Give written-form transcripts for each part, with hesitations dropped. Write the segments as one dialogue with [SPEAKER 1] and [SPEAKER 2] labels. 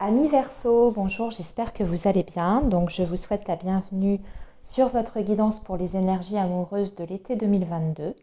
[SPEAKER 1] Amis Verseau, bonjour, j'espère que vous allez bien. Donc, je vous souhaite la bienvenue sur votre guidance pour les énergies amoureuses de l'été 2022.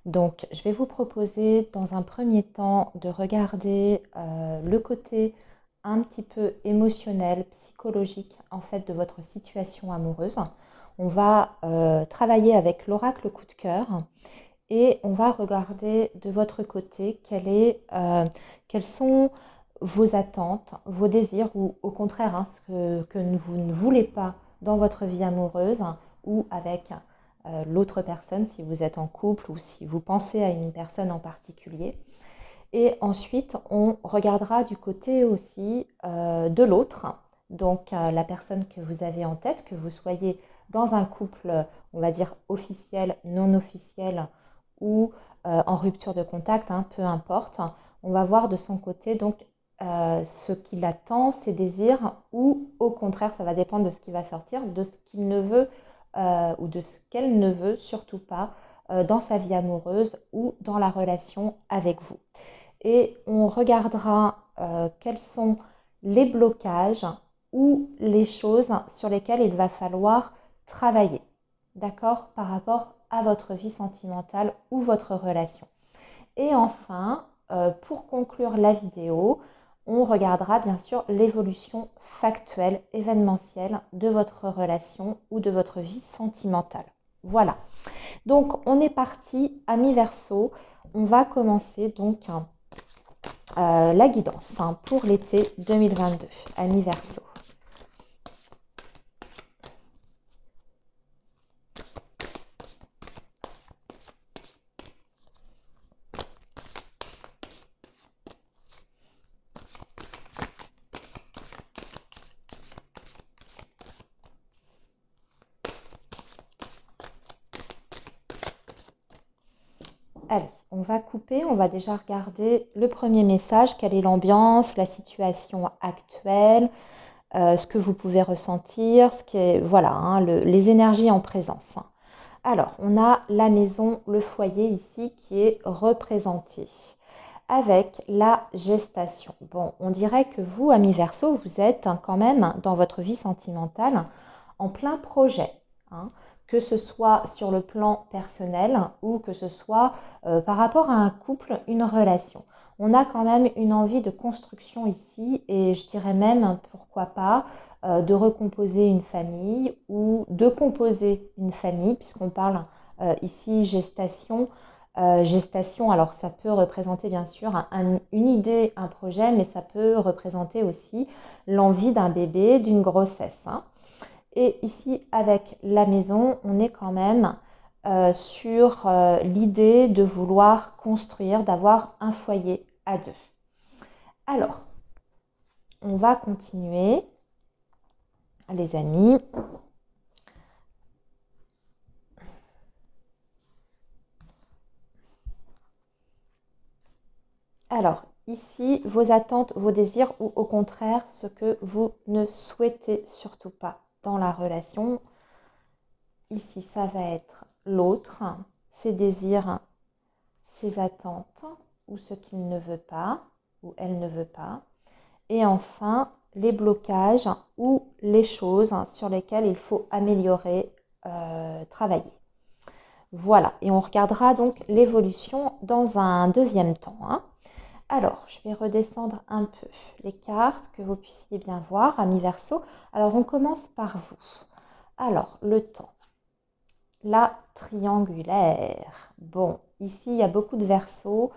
[SPEAKER 1] Donc, je vais vous proposer dans un premier temps de regarder le côté un petit peu émotionnel, psychologique en fait de votre situation amoureuse. On va travailler avec l'oracle coup de cœur et on va regarder de votre côté quelles sont vos attentes, vos désirs ou au contraire ce que vous ne voulez pas dans votre vie amoureuse ou avec l'autre personne si vous êtes en couple ou si vous pensez à une personne en particulier. Et ensuite, on regardera du côté aussi de l'autre, donc la personne que vous avez en tête, que vous soyez dans un couple, on va dire officiel, non officiel ou en rupture de contact, peu importe. On va voir de son côté donc ce qu'il attend, ses désirs, ou au contraire, ça va dépendre de ce qui va sortir, de ce qu'il ne veut ou de ce qu'elle ne veut surtout pas dans sa vie amoureuse ou dans la relation avec vous. Et on regardera quels sont les blocages ou les choses sur lesquelles il va falloir travailler, d'accord, par rapport à votre vie sentimentale ou votre relation. Et enfin, pour conclure la vidéo, on regardera bien sûr l'évolution factuelle, événementielle de votre relation ou de votre vie sentimentale. Voilà. Donc, on est parti, amis Verseau. On va commencer donc la guidance pour l'été 2022, amis Verseau. Allez, on va couper, on va déjà regarder le premier message, quelle est l'ambiance, la situation actuelle, ce que vous pouvez ressentir, ce qui est, voilà, les énergies en présence. Alors, on a la maison, le foyer ici qui est représenté avec la gestation. Bon, on dirait que vous, amis Verseau, vous êtes quand même dans votre vie sentimentale en plein projet, que ce soit sur le plan personnel ou que ce soit par rapport à un couple, une relation. On a quand même une envie de construction ici et je dirais même, pourquoi pas, de recomposer une famille ou de composer une famille, puisqu'on parle ici gestation. Gestation, alors ça peut représenter bien sûr une idée, un projet, mais ça peut représenter aussi l'envie d'un bébé, d'une grossesse. Et ici, avec la maison, on est quand même sur l'idée de vouloir construire, d'avoir un foyer à deux. Alors, on va continuer, les amis. Alors, ici, vos attentes, vos désirs ou au contraire, ce que vous ne souhaitez surtout pas dans la relation. Ici, ça va être l'autre, ses désirs, ses attentes ou ce qu'il ne veut pas ou elle ne veut pas. Et enfin, les blocages ou les choses sur lesquelles il faut améliorer, travailler. Voilà, et on regardera donc l'évolution dans un deuxième temps. Alors, je vais redescendre un peu les cartes, que vous puissiez bien voir, amis Verseau. Alors, on commence par vous. Alors, le temps. La triangulaire. Bon, ici, il y a beaucoup de Verseaux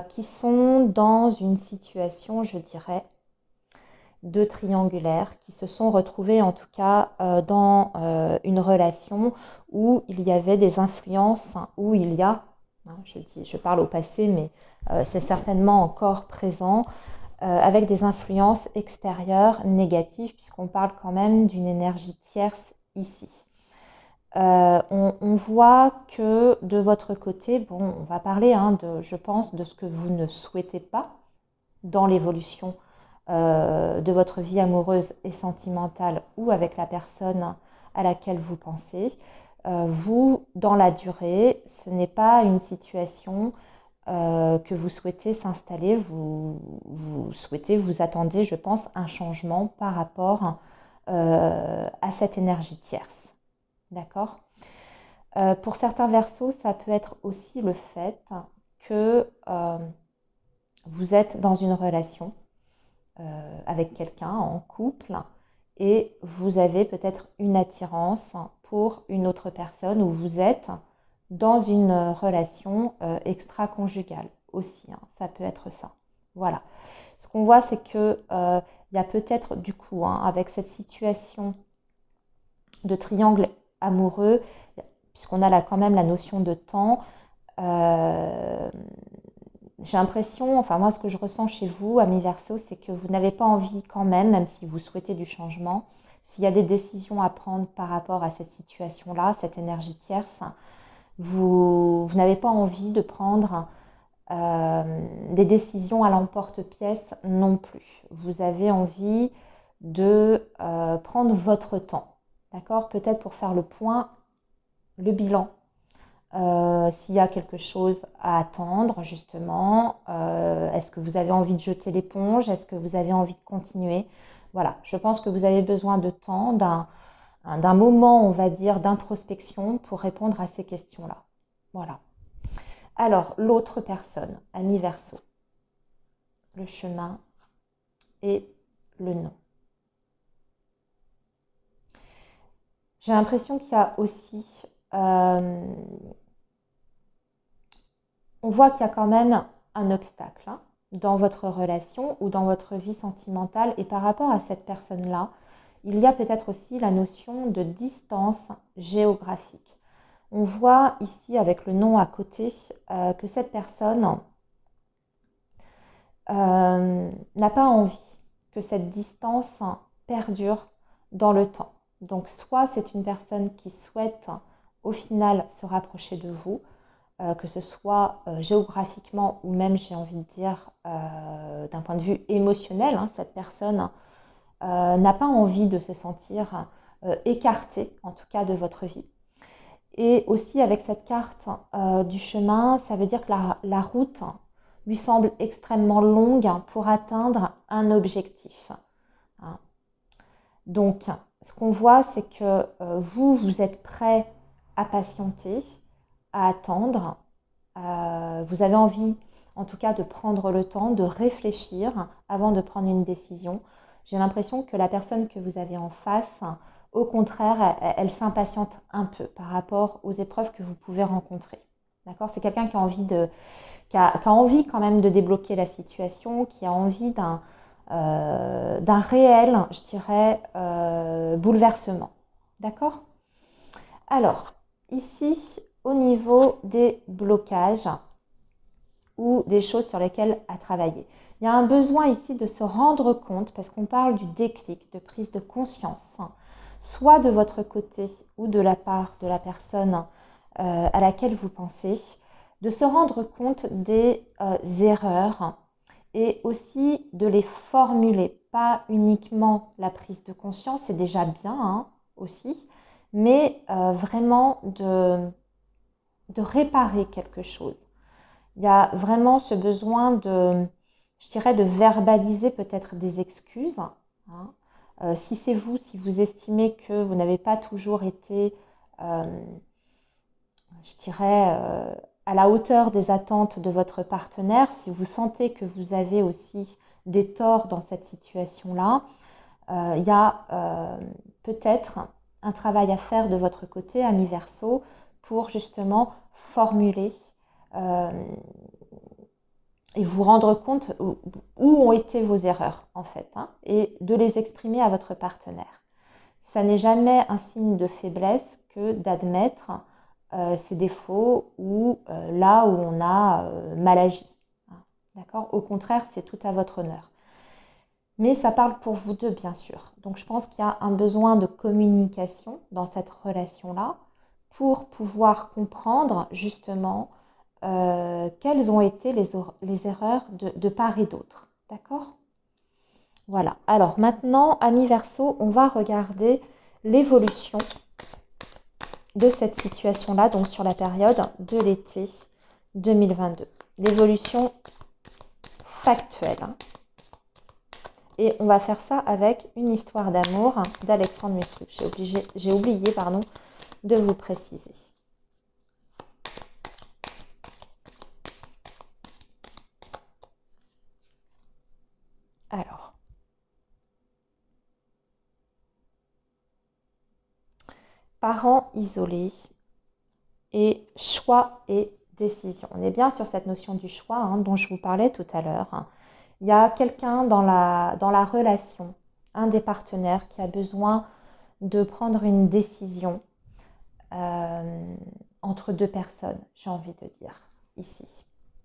[SPEAKER 1] qui sont dans une situation, je dirais, de triangulaire, qui se sont retrouvés en tout cas dans une relation où il y avait des influences, où il y a, je parle au passé, mais c'est certainement encore présent, avec des influences extérieures négatives, puisqu'on parle quand même d'une énergie tierce ici. On voit que de votre côté, bon, on va parler, je pense, de ce que vous ne souhaitez pas dans l'évolution de votre vie amoureuse et sentimentale ou avec la personne à laquelle vous pensez. Vous, dans la durée, ce n'est pas une situation que vous souhaitez s'installer, vous souhaitez, vous attendez, je pense, un changement par rapport à cette énergie tierce. D'accord? Pour certains Verseaux, ça peut être aussi le fait que vous êtes dans une relation avec quelqu'un en couple et vous avez peut-être une attirance pour une autre personne ou vous êtes dans une relation extra-conjugale aussi, hein, ça peut être ça. Voilà. Ce qu'on voit, c'est que il y a peut-être du coup, hein, avec cette situation de triangle amoureux, puisqu'on a là quand même la notion de temps, j'ai l'impression, enfin moi ce que je ressens chez vous, amis Verseau, c'est que vous n'avez pas envie quand même si vous souhaitez du changement, s'il y a des décisions à prendre par rapport à cette situation-là, cette énergie tierce, vous n'avez pas envie de prendre des décisions à l'emporte-pièce non plus. Vous avez envie de prendre votre temps, d'accord? Peut-être pour faire le point, le bilan. S'il y a quelque chose à attendre, justement, est-ce que vous avez envie de jeter l'éponge? Est-ce que vous avez envie de continuer? Voilà, je pense que vous avez besoin de temps, d'un moment, on va dire, d'introspection pour répondre à ces questions-là. Voilà. Alors, l'autre personne, ami Verseau, le chemin et le non. J'ai l'impression qu'il y a aussi... on voit qu'il y a quand même un obstacle hein, dans votre relation ou dans votre vie sentimentale. Et par rapport à cette personne-là, il y a peut-être aussi la notion de distance géographique. On voit ici avec le nom à côté que cette personne n'a pas envie que cette distance perdure dans le temps. Donc soit c'est une personne qui souhaite au final se rapprocher de vous, que ce soit géographiquement ou même j'ai envie de dire d'un point de vue émotionnel, hein, cette personne n'a pas envie de se sentir écartée en tout cas de votre vie. Et aussi avec cette carte du chemin, ça veut dire que la route lui semble extrêmement longue pour atteindre un objectif. Hein. Donc, ce qu'on voit, c'est que vous êtes prêt à patienter, à attendre. Vous avez envie, en tout cas, de prendre le temps, de réfléchir avant de prendre une décision. J'ai l'impression que la personne que vous avez en face, au contraire, elle s'impatiente un peu par rapport aux épreuves que vous pouvez rencontrer. D'accord? C'est quelqu'un qui a envie qui a envie quand même de débloquer la situation, qui a envie d'un réel, je dirais, bouleversement. D'accord? Alors, ici, au niveau des blocages ou des choses sur lesquelles à travailler, il y a un besoin ici de se rendre compte, parce qu'on parle du déclic, de prise de conscience, soit de votre côté ou de la part de la personne à laquelle vous pensez, de se rendre compte des erreurs et aussi de les formuler. Pas uniquement la prise de conscience, c'est déjà bien hein, aussi, mais vraiment de réparer quelque chose. Il y a vraiment ce besoin je dirais, de verbaliser peut-être des excuses. Hein. Si c'est vous, si vous estimez que vous n'avez pas toujours été, je dirais, à la hauteur des attentes de votre partenaire, si vous sentez que vous avez aussi des torts dans cette situation-là, il y a peut-être un travail à faire de votre côté, ami Verseau, pour justement formuler et vous rendre compte où ont été vos erreurs en fait, hein, et de les exprimer à votre partenaire. Ça n'est jamais un signe de faiblesse que d'admettre ses défauts ou là où on a mal agi. Hein, d'accord ? Au contraire, c'est tout à votre honneur. Mais ça parle pour vous deux, bien sûr. Donc je pense qu'il y a un besoin de communication dans cette relation-là pour pouvoir comprendre justement quelles ont été les erreurs de part et d'autre. D'accord ? Voilà. Alors maintenant, amis Verseau, on va regarder l'évolution de cette situation-là, donc sur la période de l'été 2022. l'évolution factuelle. Et on va faire ça avec une histoire d'amour d'Alexandre Musruc. J'ai oublié, pardon, de vous préciser. Alors, parents isolés et choix et décision. On est bien sur cette notion du choix dont je vous parlais tout à l'heure. Il y a quelqu'un dans la relation, un des partenaires qui a besoin de prendre une décision entre deux personnes, j'ai envie de dire, ici.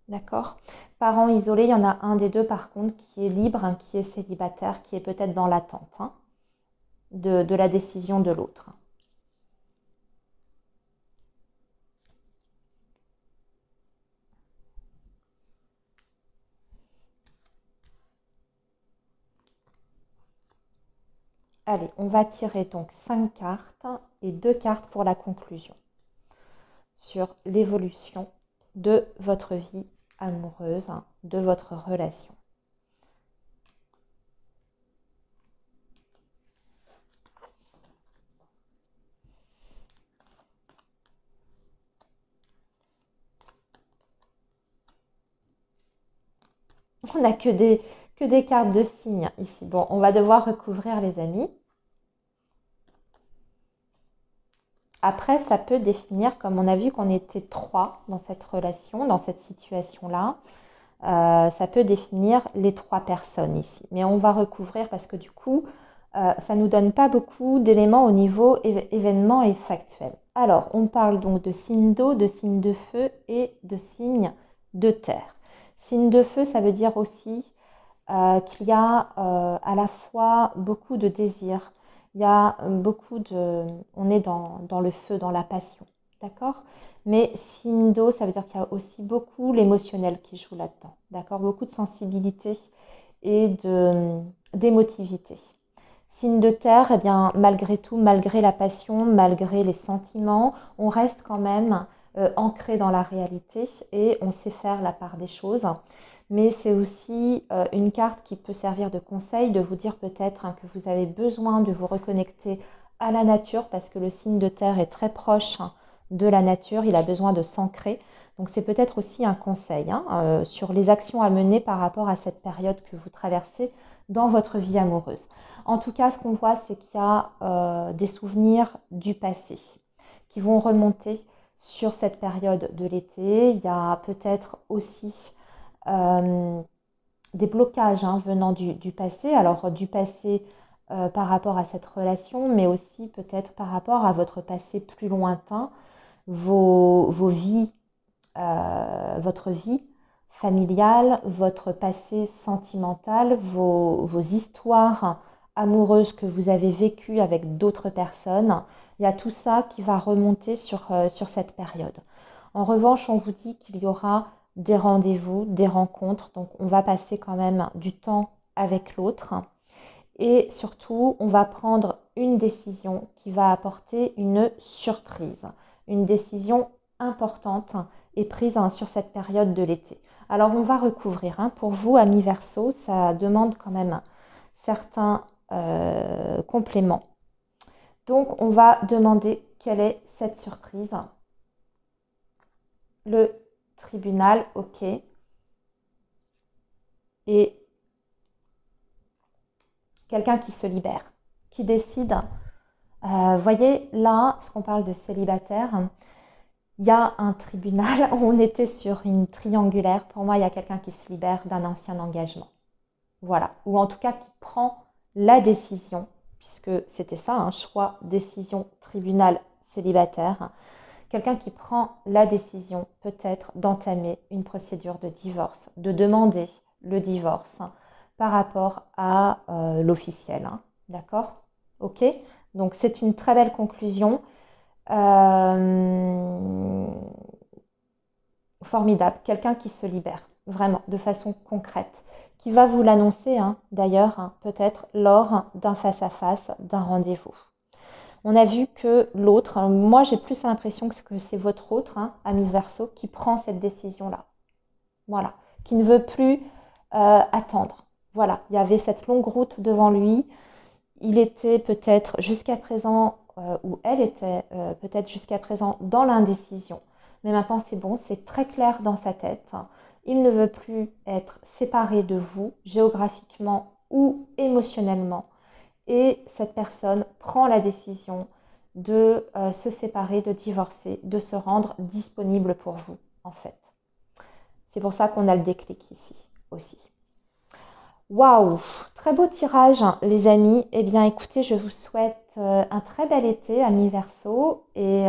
[SPEAKER 1] D'accord? Parents isolés, il y en a un des deux par contre qui est libre, qui est célibataire, qui est peut-être dans l'attente de la décision de l'autre. Allez, on va tirer donc 5 cartes et 2 cartes pour la conclusion sur l'évolution de votre vie amoureuse, de votre relation. On n'a que des cartes de signes ici. Bon, on va devoir recouvrir les amis. Après, ça peut définir, comme on a vu qu'on était 3 dans cette relation, dans cette situation-là, ça peut définir les 3 personnes ici. Mais on va recouvrir parce que du coup, ça ne nous donne pas beaucoup d'éléments au niveau événement et factuel. Alors, on parle donc de signe d'eau, de signe de feu et de signe de terre. Signe de feu, ça veut dire aussi qu'il y a à la fois beaucoup de désir, il y a beaucoup de... On est dans le feu, dans la passion, d'accord? Mais signe d'eau, ça veut dire qu'il y a aussi beaucoup l'émotionnel qui joue là-dedans, d'accord? Beaucoup de sensibilité et d'émotivité. Signe de terre, eh bien, malgré tout, malgré la passion, malgré les sentiments, on reste quand même ancré dans la réalité et on sait faire la part des choses. Mais c'est aussi une carte qui peut servir de conseil, de vous dire peut-être que vous avez besoin de vous reconnecter à la nature parce que le signe de terre est très proche de la nature, il a besoin de s'ancrer. Donc c'est peut-être aussi un conseil sur les actions à mener par rapport à cette période que vous traversez dans votre vie amoureuse. En tout cas, ce qu'on voit, c'est qu'il y a des souvenirs du passé qui vont remonter sur cette période de l'été. Il y a peut-être aussi des blocages venant du passé. Alors du passé par rapport à cette relation, mais aussi peut-être par rapport à votre passé plus lointain, vos vies, votre vie familiale, votre passé sentimental, vos histoires amoureuses que vous avez vécues avec d'autres personnes. Il y a tout ça qui va remonter sur cette période. En revanche, on vous dit qu'il y aura des rendez-vous, des rencontres, donc on va passer quand même du temps avec l'autre. Et surtout, on va prendre une décision qui va apporter une surprise, une décision importante et prise sur cette période de l'été. Alors on va recouvrir. Pour vous, amis Verseau, ça demande quand même certains compléments. Donc on va demander quelle est cette surprise. Le tribunal, ok. Et quelqu'un qui se libère, qui décide. Voyez, là, parce qu'on parle de célibataire, il y a un tribunal, on était sur une triangulaire. Pour moi, il y a quelqu'un qui se libère d'un ancien engagement. Voilà. Ou en tout cas qui prend la décision, puisque c'était ça, un choix, décision, tribunal, célibataire. Quelqu'un qui prend la décision peut-être d'entamer une procédure de divorce, de demander le divorce par rapport à l'officiel. D'accord? Ok? Donc c'est une très belle conclusion. Formidable. Quelqu'un qui se libère, vraiment, de façon concrète, qui va vous l'annoncer d'ailleurs, peut-être lors d'un face-à-face, d'un rendez-vous. On a vu que l'autre, moi j'ai plus l'impression que c'est votre autre, ami Verseau, qui prend cette décision-là. Voilà, qui ne veut plus attendre. Voilà, il y avait cette longue route devant lui. Il était peut-être jusqu'à présent, ou elle était peut-être jusqu'à présent dans l'indécision. Mais maintenant, c'est bon, c'est très clair dans sa tête. Il ne veut plus être séparé de vous, géographiquement ou émotionnellement. Et cette personne prend la décision de se séparer, de divorcer, de se rendre disponible pour vous, en fait. C'est pour ça qu'on a le déclic ici aussi. Waouh, très beau tirage, hein, les amis. Eh bien, écoutez, je vous souhaite un très bel été, amis Verseau, et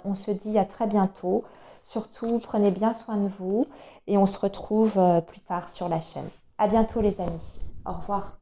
[SPEAKER 1] on se dit à très bientôt. Surtout, prenez bien soin de vous et on se retrouve plus tard sur la chaîne. À bientôt, les amis. Au revoir.